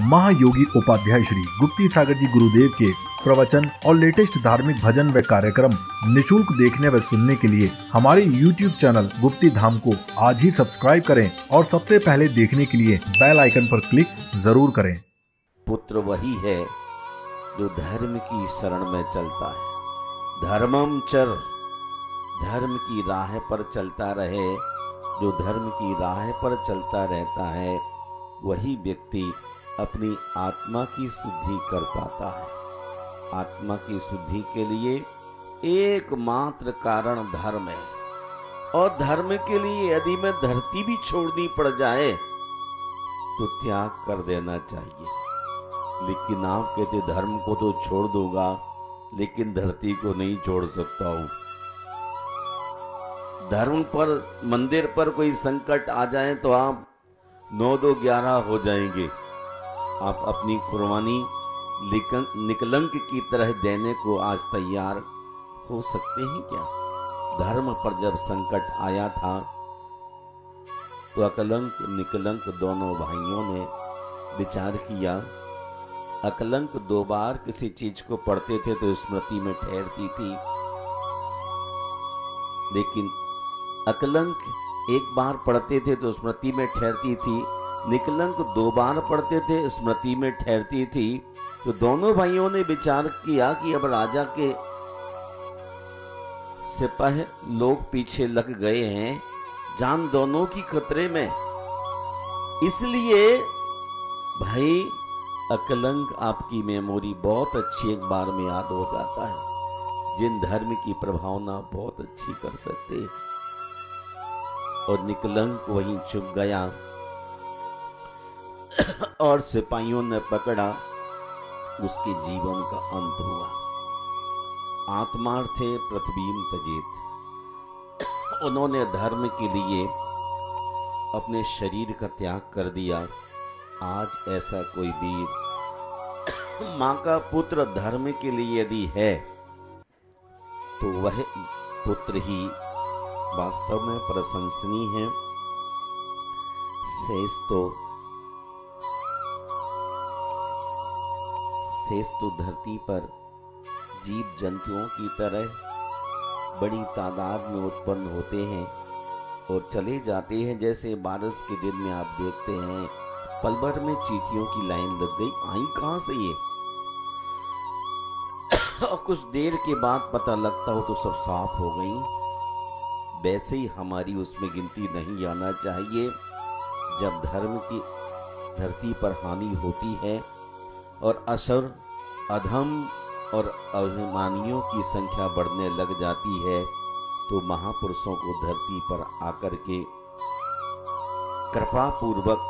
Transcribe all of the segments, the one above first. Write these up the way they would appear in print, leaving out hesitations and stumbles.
महायोगी उपाध्याय श्री गुप्ती सागर जी गुरुदेव के प्रवचन और लेटेस्ट धार्मिक भजन व कार्यक्रम निशुल्क देखने व सुनने के लिए हमारे YouTube चैनल गुप्ती धाम को आज ही सब्सक्राइब करें और सबसे पहले देखने के लिए बेल आइकन पर क्लिक जरूर करें। पुत्र वही है जो धर्म की शरण में चलता है, धर्मम चर, धर्म की राह पर चलता रहे। जो धर्म की राह पर चलता रहता है वही व्यक्ति अपनी आत्मा की शुद्धि कर पाता है। आत्मा की शुद्धि के लिए एकमात्र कारण धर्म है, और धर्म के लिए यदि में धरती भी छोड़नी पड़ जाए तो त्याग कर देना चाहिए। लेकिन आप कहते धर्म को तो छोड़ दूंगा लेकिन धरती को नहीं छोड़ सकता हूं। धर्म पर, मंदिर पर कोई संकट आ जाए तो आप 9-2-11 हो जाएंगे। आप अपनी कुर्बानी निकलंक की तरह देने को आज तैयार हो सकते हैं क्या? धर्म पर जब संकट आया था तो अकलंक निकलंक दोनों भाइयों ने विचार किया। अकलंक 2 बार किसी चीज को पढ़ते थे तो स्मृति में ठहरती थी, लेकिन अकलंक 1 बार पढ़ते थे तो स्मृति में ठहरती थी, निकलंक 2 बार पढ़ते थे स्मृति में ठहरती थी। तो दोनों भाइयों ने विचार किया कि अब राजा के सिपाही लोग पीछे लग गए हैं, जान दोनों की खतरे में। इसलिए भाई अकलंक आपकी मेमोरी बहुत अच्छी एक बार में याद हो जाता है, जिन धर्म की प्रभावना बहुत अच्छी कर सकते हैं। और निकलंक वहीं चुप गया और सिपाहियों ने पकड़ा, उसके जीवन का अंत हुआ। आत्मार्थे पृथ्वीम तजेत, उन्होंने धर्म के लिए अपने शरीर का त्याग कर दिया। आज ऐसा कोई वीर मां का पुत्र धर्म के लिए यदि है तो वह पुत्र ही वास्तव में प्रशंसनीय है। शेष तो धरती पर जीव जंतुओं की तरह बड़ी तादाद में उत्पन्न होते हैं और चले जाते हैं। जैसे बारिश के दिन में आप देखते हैं पल भर में चींटियों की लाइन लग गई, आई कहां से ये? और कुछ देर के बाद पता लगता हो तो सब साफ हो गई। वैसे ही हमारी उसमें गिनती नहीं आना चाहिए। जब धर्म की धरती पर हानि होती है और असुर, अधम और अभिमानियों की संख्या बढ़ने लग जाती है तो महापुरुषों को धरती पर आकर के कृपा पूर्वक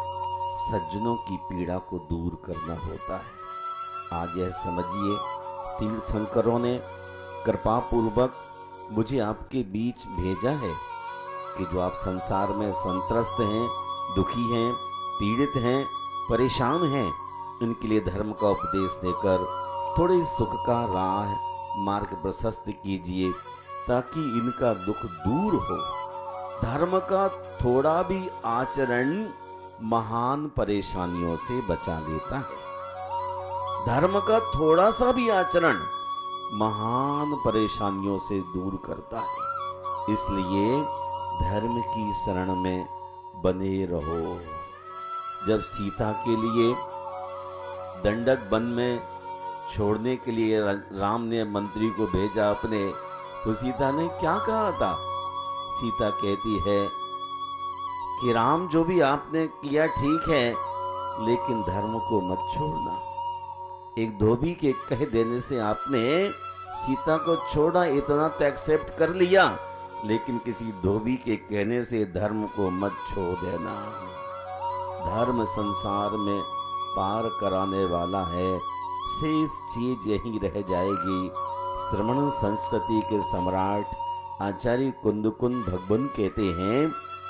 सज्जनों की पीड़ा को दूर करना होता है। आज यह समझिए तीर्थंकरों ने कृपा पूर्वक मुझे आपके बीच भेजा है कि जो आप संसार में संत्रस्त हैं, दुखी हैं, पीड़ित हैं, परेशान हैं, इनके लिए धर्म का उपदेश देकर थोड़े सुख का राह मार्ग प्रशस्त कीजिए ताकि इनका दुख दूर हो। धर्म का थोड़ा भी आचरण महान परेशानियों से बचा लेता है। धर्म का थोड़ा सा भी आचरण महान परेशानियों से दूर करता है। इसलिए धर्म की शरण में बने रहो। जब सीता के लिए दंडक वन में छोड़ने के लिए राम ने मंत्री को भेजा अपने, तो सीता ने क्या कहा था? सीता कहती है कि राम जो भी आपने किया ठीक है, लेकिन धर्म को मत छोड़ना। एक धोबी के कह देने से आपने सीता को छोड़ा, इतना तो एक्सेप्ट कर लिया, लेकिन किसी धोबी के कहने से धर्म को मत छोड़ देना। धर्म संसार में पार कराने वाला है, शेष चीज यही रह जाएगी। श्रमण संस्कृति के सम्राट आचार्य कुंदकुंद भगवान कहते हैं,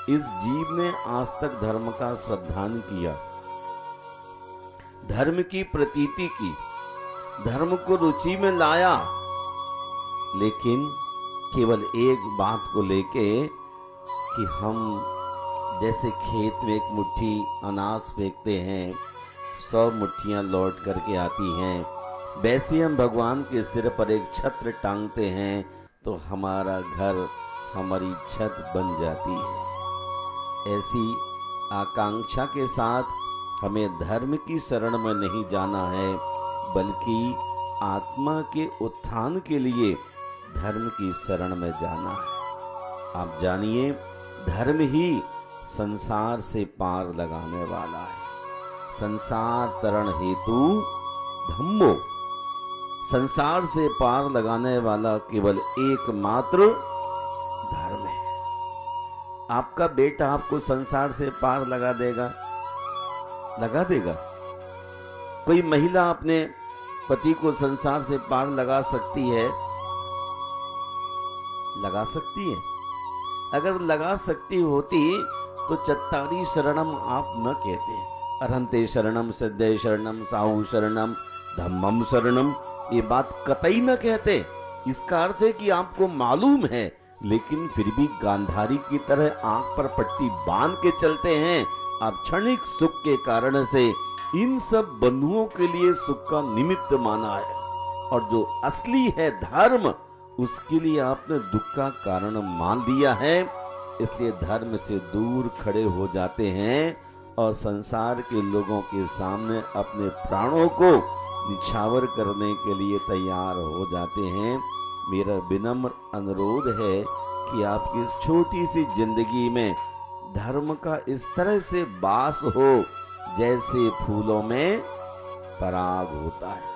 इस जीव ने आज तक धर्म का श्रद्धान किया, धर्म की प्रतीति की, धर्म को रुचि में लाया, लेकिन केवल एक बात को लेके कि हम जैसे खेत में एक मुट्ठी अनाज फेंकते हैं, 100 मुट्ठियां लौट करके आती हैं, वैसे हम भगवान के सिर पर एक छत्र टांगते हैं तो हमारा घर, हमारी छत बन जाती है। ऐसी आकांक्षा के साथ हमें धर्म की शरण में नहीं जाना है, बल्कि आत्मा के उत्थान के लिए धर्म की शरण में जाना है। आप जानिए, धर्म ही संसार से पार लगाने वाला है। संसार तरण हेतु धम्मो, संसार से पार लगाने वाला केवल एकमात्र धर्म है। आपका बेटा आपको संसार से पार लगा देगा? लगा देगा? कोई महिला अपने पति को संसार से पार लगा सकती है? लगा सकती है? अगर लगा सकती होती तो चत्तारी शरणम आप न कहते। अरहंते शरणम, सिद्धे शरणम, साहू शरणम, धम्मम शरणम, ये बात कतई न कहते। इसका अर्थ है कि आपको मालूम है, लेकिन फिर भी गांधारी की तरह आंख पर पट्टी बांध के चलते हैं। आप क्षणिक सुख के कारण से इन सब बंधुओं के लिए सुख का निमित्त माना है, और जो असली है धर्म, उसके लिए आपने दुख का कारण मान दिया है। इसलिए धर्म से दूर खड़े हो जाते हैं और संसार के लोगों के सामने अपने प्राणों को निछावर करने के लिए तैयार हो जाते हैं। मेरा विनम्र अनुरोध है कि आपकी इस छोटी सी जिंदगी में धर्म का इस तरह से वास हो जैसे फूलों में पराग होता है।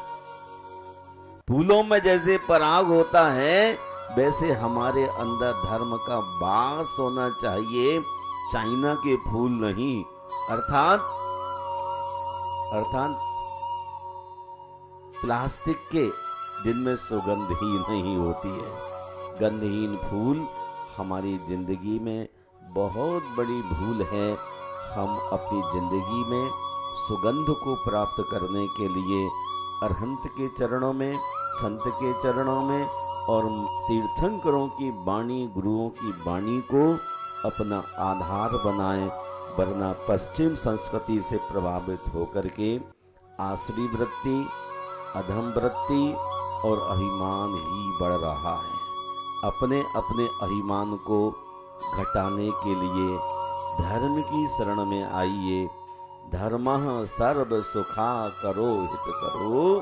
फूलों में जैसे पराग होता है, वैसे हमारे अंदर धर्म का वास होना चाहिए, चाइना के फूल नहीं। अर्थात प्लास्टिक के जिनमें सुगंध ही नहीं होती है। गंधहीन फूल हमारी जिंदगी में बहुत बड़ी भूल है। हम अपनी जिंदगी में सुगंध को प्राप्त करने के लिए अरहंत के चरणों में, संत के चरणों में और तीर्थंकरों की वाणी, गुरुओं की वाणी को अपना आधार बनाएं, वरना पश्चिम संस्कृति से प्रभावित होकर के आसुरी वृत्ति, अधम वृत्ति और अभिमान ही बढ़ रहा है। अपने अपने अभिमान को घटाने के लिए धर्म की शरण में आइए। धर्मः सर्व सुखा करो हित करो,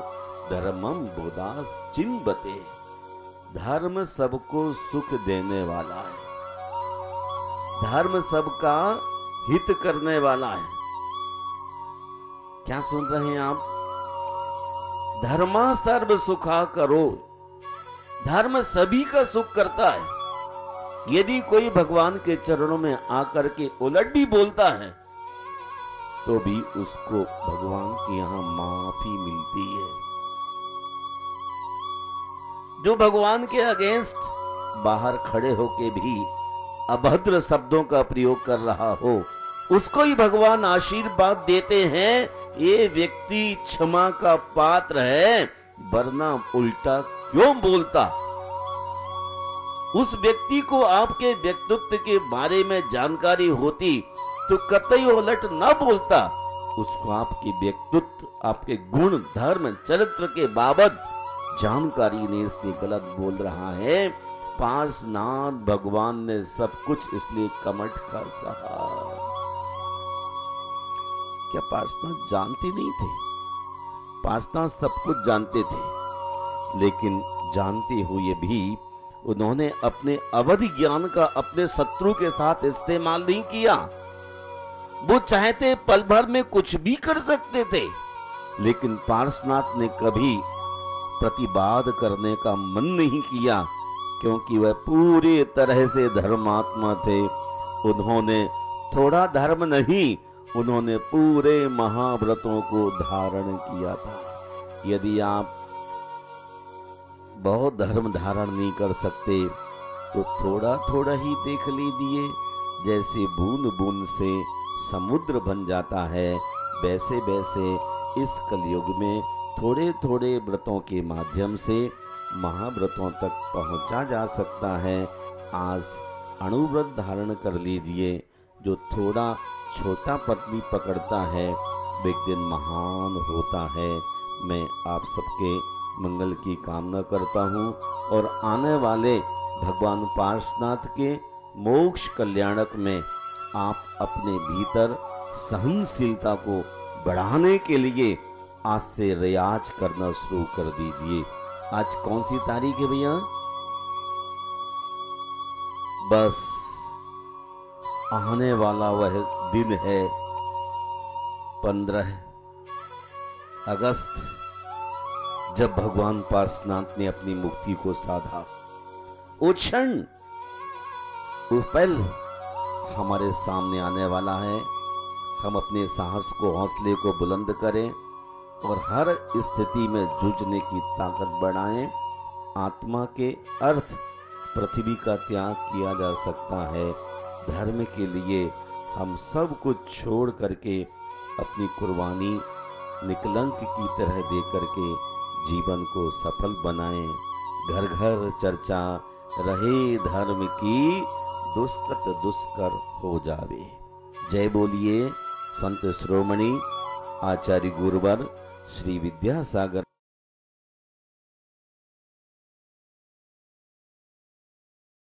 धर्मम बोधास चिंबते। धर्म सबको सुख देने वाला है, धर्म सबका हित करने वाला है। क्या सुन रहे हैं आप? धर्मा सर्व सुखा करो, धर्म सभी का सुख करता है। यदि कोई भगवान के चरणों में आकर के उलट भी बोलता है तो भी उसको भगवान के यहां माफी मिलती है। जो भगवान के अगेंस्ट बाहर खड़े होके भी अभद्र शब्दों का प्रयोग कर रहा हो, उसको ही भगवान आशीर्वाद देते हैं, ये व्यक्ति क्षमा का पात्र है, वरना उल्टा क्यों बोलता। उस व्यक्ति को आपके व्यक्तित्व के बारे में जानकारी होती तो कतई उलट ना बोलता। उसको आपके व्यक्तित्व, आपके गुण, धर्म, चरित्र के बाबत जानकारी ने इसलिए गलत बोल रहा है। पार्श्वनाथ भगवान ने सब कुछ इसलिए कमठ का सहा। क्या पार्श्वनाथ जानते नहीं थे? पार्श्वनाथ सब कुछ जानते थे, लेकिन जानते हुए भी उन्होंने अपने अवधि ज्ञान का अपने शत्रु के साथ इस्तेमाल नहीं किया। वो चाहते पल भर में कुछ भी कर सकते थे, लेकिन पार्श्वनाथ ने कभी प्रतिवाद करने का मन नहीं किया, क्योंकि वह पूरी तरह से धर्मात्मा थे। उन्होंने थोड़ा धर्म नहीं, उन्होंने पूरे महाव्रतों को धारण किया था। यदि आप बहुत धर्म धारण नहीं कर सकते तो थोड़ा थोड़ा ही देख लीजिए। जैसे बूंद बूंद से समुद्र बन जाता है, वैसे वैसे इस कलयुग में थोड़े थोड़े व्रतों के माध्यम से महाव्रतों तक पहुंचा जा सकता है। आज अणुव्रत धारण कर लीजिए। जो थोड़ा छोटा पत्नी पकड़ता है व्यक्ति महान होता है। मैं आप सबके मंगल की कामना करता हूँ और आने वाले भगवान पार्श्वनाथ के मोक्ष कल्याणक में आप अपने भीतर सहनशीलता को बढ़ाने के लिए आज से रियाज करना शुरू कर दीजिए। आज कौन सी तारीख है भैया? बस आने वाला वह दिन है 15 अगस्त, जब भगवान पार्श्वनाथ ने अपनी मुक्ति को साधा। वो क्षण, वो पल हमारे सामने आने वाला है। हम अपने साहस को, हौसले को बुलंद करें और हर स्थिति में जूझने की ताकत बढ़ाएं। आत्मा के अर्थ पृथ्वी का त्याग किया जा सकता है। धर्म के लिए हम सब कुछ छोड़ करके अपनी कुर्बानी निकलंक की तरह दे करके जीवन को सफल बनाएं। घर घर चर्चा रहे धर्म की, दुष्कृत दुष्कर हो जावे। जय बोलिए संत श्रोमणी आचार्य गुरुवर श्री विद्यासागर